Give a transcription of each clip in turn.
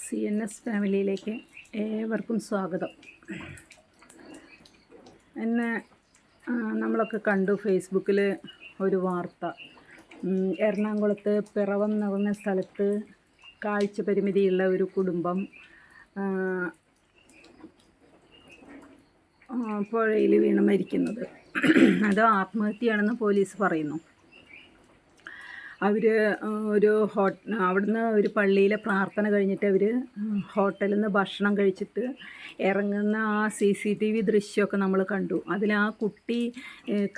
CNS ഫാമിലിയിലേക്ക് ഏവർക്കും സ്വാഗതം. എന്നെ നമ്മളൊക്കെ കണ്ടു ഫേസ്ബുക്കിൽ ഒരു വാർത്ത. എറണാകുളത്ത് പിറവം എന്ന് പറഞ്ഞ സ്ഥലത്ത് കാഴ്ച പരിമിതിയുള്ള ഒരു കുടുംബം പുഴയിൽ വീണ് മരിക്കുന്നത്. അത് ആത്മഹത്യയാണെന്ന് പോലീസ് പറയുന്നു. അവർ അവിടുന്ന് ഒരു പള്ളിയിലെ പ്രാർത്ഥന കഴിഞ്ഞിട്ട് അവർ ഹോട്ടലിൽ നിന്ന് ഭക്ഷണം കഴിച്ചിട്ട് ഇറങ്ങുന്ന ആ CCTV ദൃശ്യമൊക്കെ നമ്മൾ കണ്ടു. അതിൽ ആ കുട്ടി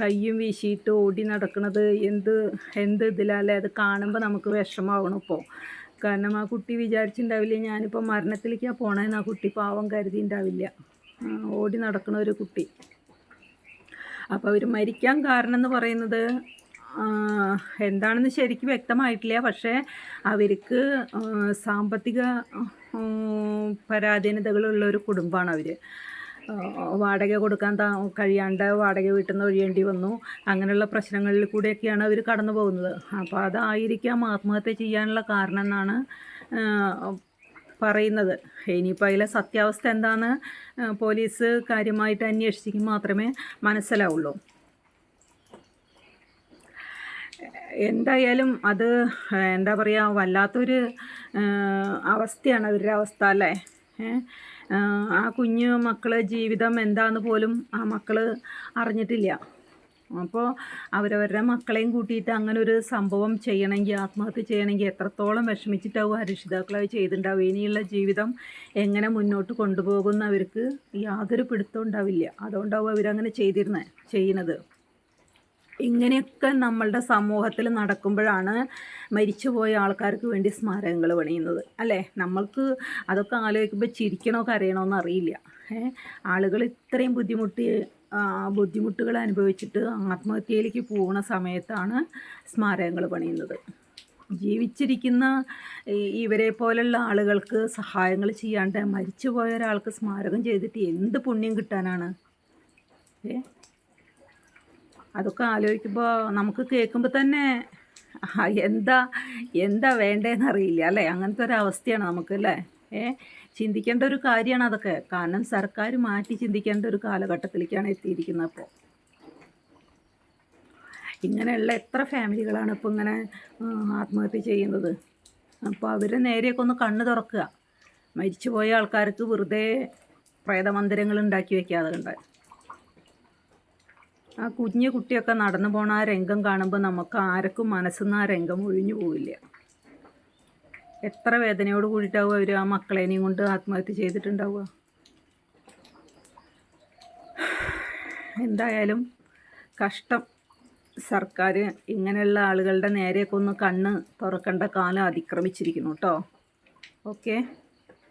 കയ്യും വീശിയിട്ട് ഓടി നടക്കുന്നത് എന്ത് ഇതിലല്ലേ. അത് കാണുമ്പോൾ നമുക്ക് വിഷമാവണം ഇപ്പോൾ. കാരണം ആ കുട്ടി വിചാരിച്ചിട്ടുണ്ടാവില്ല ഞാനിപ്പോൾ മരണത്തിലേക്കാണ് പോണതെന്ന്. ആ കുട്ടി പാവം കരുതിയിട്ടുണ്ടാവില്ല. ഓടി നടക്കുന്ന ഒരു കുട്ടി. അപ്പോൾ അവർ മരിക്കാൻ കാരണം എന്ന് പറയുന്നത് എന്താണെന്ന് ശരിക്കും വ്യക്തമായിട്ടില്ല. പക്ഷേ അവർക്ക് സാമ്പത്തിക പരാധീനതകളുള്ള ഒരു കുടുംബമാണ് അവർ. വാടക കൊടുക്കാൻ കഴിയാണ്ട് വാടക വീട്ടിൽ നിന്ന് ഒഴിയേണ്ടി വന്നു. അങ്ങനെയുള്ള പ്രശ്നങ്ങളിൽ കൂടെയൊക്കെയാണ് അവർ കടന്നു പോകുന്നത്. അപ്പോൾ അതായിരിക്കാം ആത്മഹത്യ ചെയ്യാനുള്ള കാരണം എന്നാണ് പറയുന്നത്. ഇനിയിപ്പോൾ അതിലെ സത്യാവസ്ഥ എന്താണെന്ന് പോലീസ് കാര്യമായിട്ട് അന്വേഷിച്ചെങ്കിൽ മാത്രമേ മനസ്സിലാവുള്ളൂ. എന്തായാലും അത് എന്താ പറയുക, വല്ലാത്തൊരു അവസ്ഥയാണ് അവരുടെ അവസ്ഥ അല്ലേ. ആ കുഞ്ഞു മക്കളെ ജീവിതം എന്താന്ന് പോലും ആ മക്കൾ അറിഞ്ഞിട്ടില്ല. അപ്പോൾ അവരവരുടെ മക്കളെയും കൂട്ടിയിട്ട് അങ്ങനെ ഒരു സംഭവം ചെയ്യണമെങ്കിൽ, ആത്മഹത്യ ചെയ്യണമെങ്കിൽ എത്രത്തോളം വിഷമിച്ചിട്ടാവും ആ രക്ഷിതാക്കളത് ചെയ്തിട്ടുണ്ടാവും. ഇനിയുള്ള ജീവിതം എങ്ങനെ മുന്നോട്ട് കൊണ്ടുപോകുന്ന അവർക്ക് യാതൊരു പിടുത്തവും ഉണ്ടാവില്ല. അതുകൊണ്ടാവും അവരങ്ങനെ ചെയ്യുന്നത്. ഇങ്ങനെയൊക്കെ നമ്മളുടെ സമൂഹത്തിൽ നടക്കുമ്പോഴാണ് മരിച്ചുപോയ ആൾക്കാർക്ക് വേണ്ടി സ്മാരകങ്ങൾ പണിയുന്നത് അല്ലേ. നമ്മൾക്ക് അതൊക്കെ ആലോചിക്കുമ്പോൾ ചിരിക്കണോ കരയണോ എന്നറിയില്ല. ആളുകൾ ഇത്രയും ബുദ്ധിമുട്ടുകൾ അനുഭവിച്ചിട്ട് ആത്മഹത്യയിലേക്ക് പോകുന്ന സമയത്താണ് സ്മാരകങ്ങൾ പണിയുന്നത്. ജീവിച്ചിരിക്കുന്ന ഇവരെ പോലുള്ള ആളുകൾക്ക് സഹായങ്ങൾ ചെയ്യാണ്ട് മരിച്ചുപോയ ഒരാൾക്ക് സ്മാരകം ചെയ്തിട്ട് എന്ത് പുണ്യം കിട്ടാനാണ്? അതൊക്കെ ആലോചിക്കുമ്പോൾ നമുക്ക് കേൾക്കുമ്പോൾ തന്നെ എന്താ വേണ്ടതെന്നറിയില്ല അല്ലേ. അങ്ങനത്തെ ഒരു അവസ്ഥയാണ് നമുക്ക് അല്ലേ. ചിന്തിക്കേണ്ട ഒരു കാര്യമാണ് അതൊക്കെ. കാരണം സർക്കാർ മാറ്റി ചിന്തിക്കേണ്ട ഒരു കാലഘട്ടത്തിലേക്കാണ് എത്തിയിരിക്കുന്നത്. അപ്പോൾ ഇങ്ങനെയുള്ള എത്ര ഫാമിലികളാണ് ഇപ്പോൾ ഇങ്ങനെ ആത്മഹത്യ ചെയ്യുന്നത്. അപ്പോൾ അവർ നേരെയൊക്കെ ഒന്ന് കണ്ണ് തുറക്കുക. മരിച്ചുപോയ ആൾക്കാർക്ക് വെറുതെ പ്രേതമന്ദിരങ്ങൾ ഉണ്ടാക്കി വയ്ക്കാതെ കണ്ട് ആ കുഞ്ഞു കുട്ടിയൊക്കെ നടന്നു പോണ ആ രംഗം കാണുമ്പോൾ നമുക്ക് ആർക്കും മനസ്സിന്ന് ആ രംഗം ഒഴിഞ്ഞു പോവില്ല. എത്ര വേദനയോട് കൂടിയിട്ടാവുക അവർ ആ മക്കളേനെയും കൊണ്ട് ആത്മഹത്യ ചെയ്തിട്ടുണ്ടാവുക. എന്തായാലും കഷ്ടം. സർക്കാർ ഇങ്ങനെയുള്ള ആളുകളുടെ നേരെയൊക്കെ ഒന്ന് കണ്ണ് തുറക്കേണ്ട കാലം അതിക്രമിച്ചിരിക്കുന്നു കേട്ടോ. ഓക്കെ.